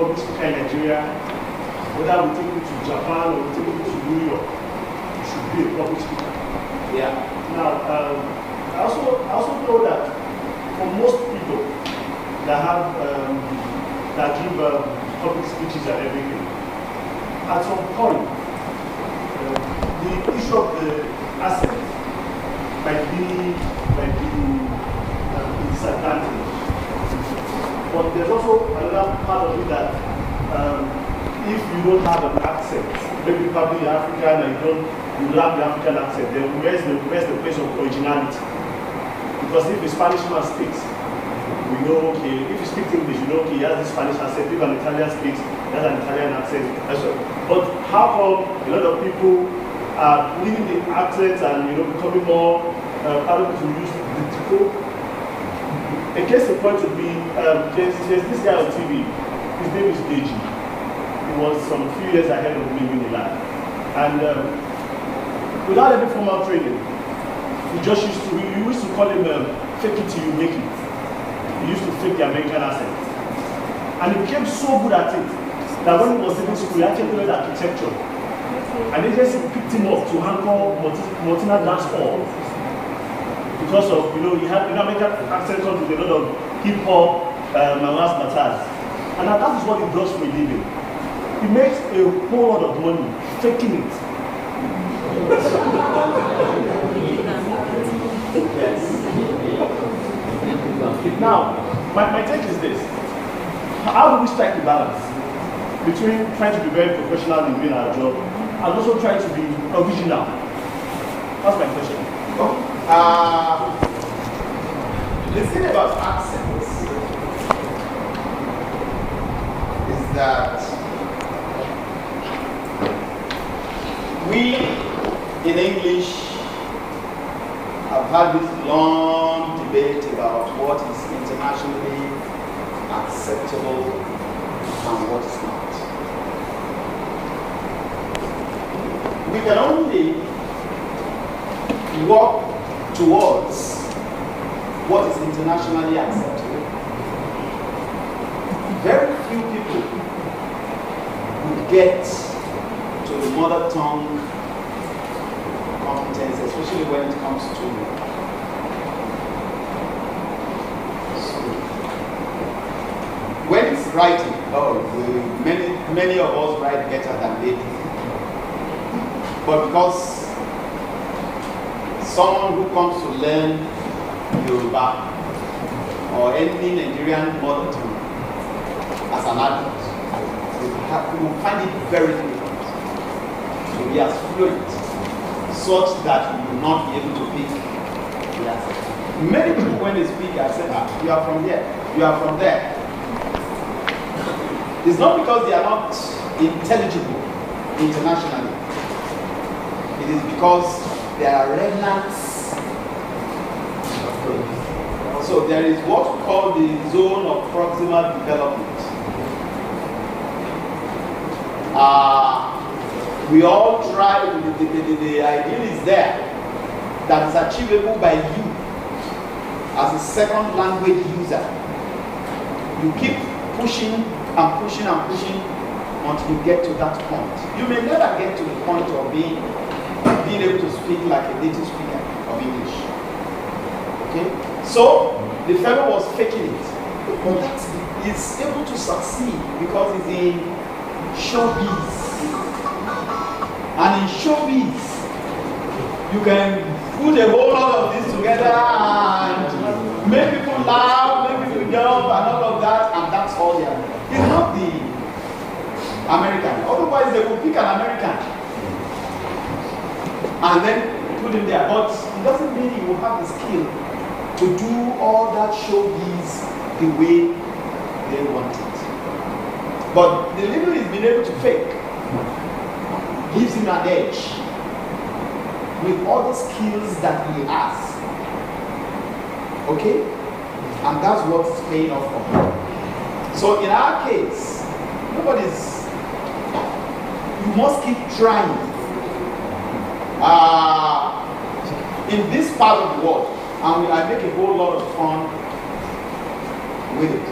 public speaker in Nigeria, whether we take you to Japan or we take you to New York, you should be a public speaker. Yeah. Now, I also know that for most people that have that give public speeches and everything, at some point, the issue of the asset might be a disadvantage. But there's also another part of it that if you don't have an accent, maybe probably you're African and you lack the African accent, then where's the place of originality? Because if a Spanish man speaks, we know, okay, if you speak English, you know, okay, he has this Spanish accent. If an Italian speaks, he has an Italian accent. But how come a lot of people are leaving the accents and, becoming more able to use the typical? In case the point would be, there's this guy on TV, his name is Deji. He was some few years ahead of me in life. And without any formal training, we used to call him fake it till you make it. He used to fake the American accent. And he became so good at it that when he was in school, he actually learned architecture. And they just picked him up to handle Martina dance hall. Because of, he had American accent comes with a lot of hip hop and last matters. And that is what he does for a living. He makes a whole lot of money faking it. Now, my take is this. How do we strike the balance between trying to be very professional in doing our job and also trying to be original? That's my question. The thing about accents is that we in English have had this long debate about what is internationally acceptable and what is not. We can only walk towards what is internationally acceptable. Very few people would get to the mother tongue competence, especially when it comes to school. When it's writing, many of us write better than they do. But because someone who comes to learn Yoruba or any Nigerian mother tongue as an adult, we will find it very difficult to be as fluent such that we will not be able to pick the accent. Many people, when they speak, I say, you are from here, you are from there. It's not because they are not intelligible internationally. It is because there are remnants. So there is what we call the zone of proximal development. We all try, the ideal is there that is achievable by you as a second language user. You keep pushing and pushing and pushing until you get to that point. You may never get to the point of being able to speak like a native speaker of English. Okay? So the fellow was faking it. But he's able to succeed because he's in showbiz. And in showbiz, you can put a whole lot of this together and make people laugh, make people jump, and all of that, and that's all they are. It's not the American. Otherwise, they will pick an American and then put him there. But it doesn't mean he will have the skill to do all that showbiz the way they want it. But the little he's been able to fake gives him an edge with all the skills that he has. Okay? And that's what's paying off for him. So in our case, you must keep trying. In this part of the world, and I make a whole lot of fun with it.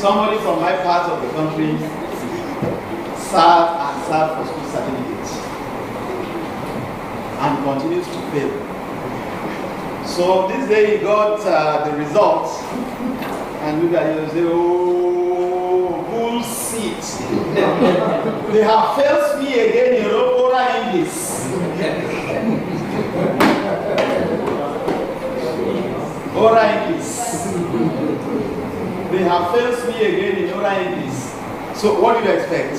somebody from my part of the country served for school certificate and continues to fail. So this day he got the results and look at you and say, oh, bullshit. They have failed me again in oral English. Oral English. They have failed me again in oral English. So what do you expect?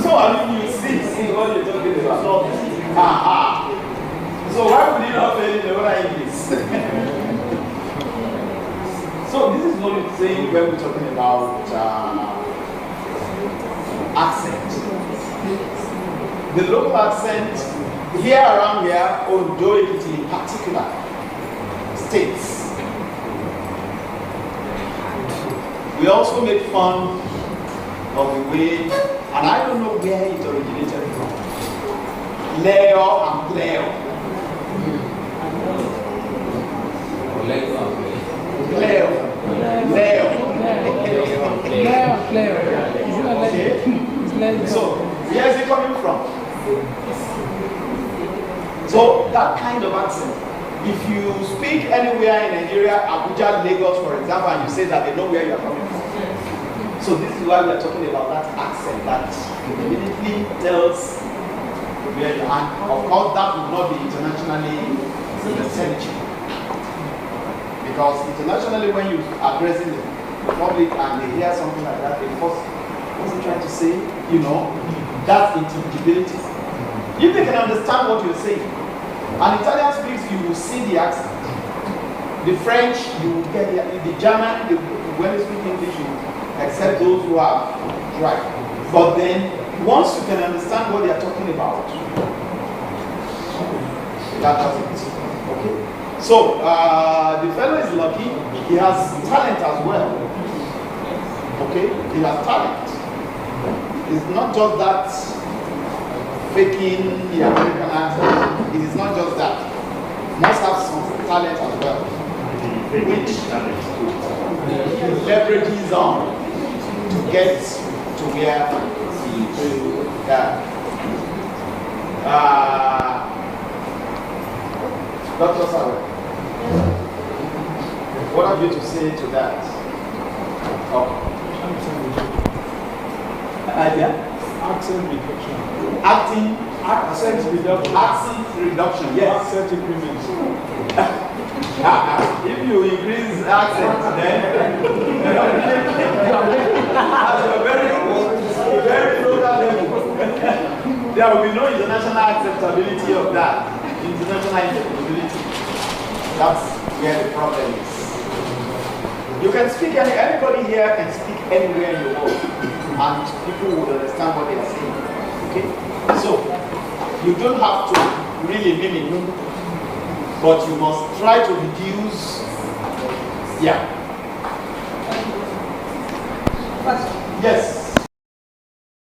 So I mean, you see what you're talking about. So why would you not fail in the oral English? So this is what it's saying when we're talking about accent. The local accent here around here, Ondo Ekiti in particular, states. We also make fun of the way, and I don't know where it originated from. Leo and Cleo. Okay. So, where is it coming from? So, that kind of accent. If you speak anywhere in Nigeria, Abuja, Lagos, for example, and you say that they know where you are coming from. So, this is why we are talking about that accent that immediately tells where you are. And of course, that would not be internationally intelligible. Because internationally, when you are addressing the public and they hear something like that, they first, what's he trying to say? You know, that's intelligibility. If they can understand what you're saying, an Italian speaks, you will see the accent. The French, you will get the German, when they speak English, you accept those who are right. But then, once you can understand what they are talking about, that does it. Okay? So, the fellow is lucky, he has talent as well. Okay? He has talent. It's not just that faking the American accent. It is not just that. Must have some talent as well. Which he leverages on to get to where he is. Dr. Sawe, what have you to say to that? Oh. Idea? Accent reduction. Accent reduction. Accent reduction, yes. Accent increment. If you increase accent, then at a very local level, there will be no international acceptability of that. International acceptability. That's where the problem is. You can speak, anybody here can speak anywhere in the world, and people would understand what they are saying. Okay? So, you don't have to really mimic, but you must try to reduce. Yeah. Yes.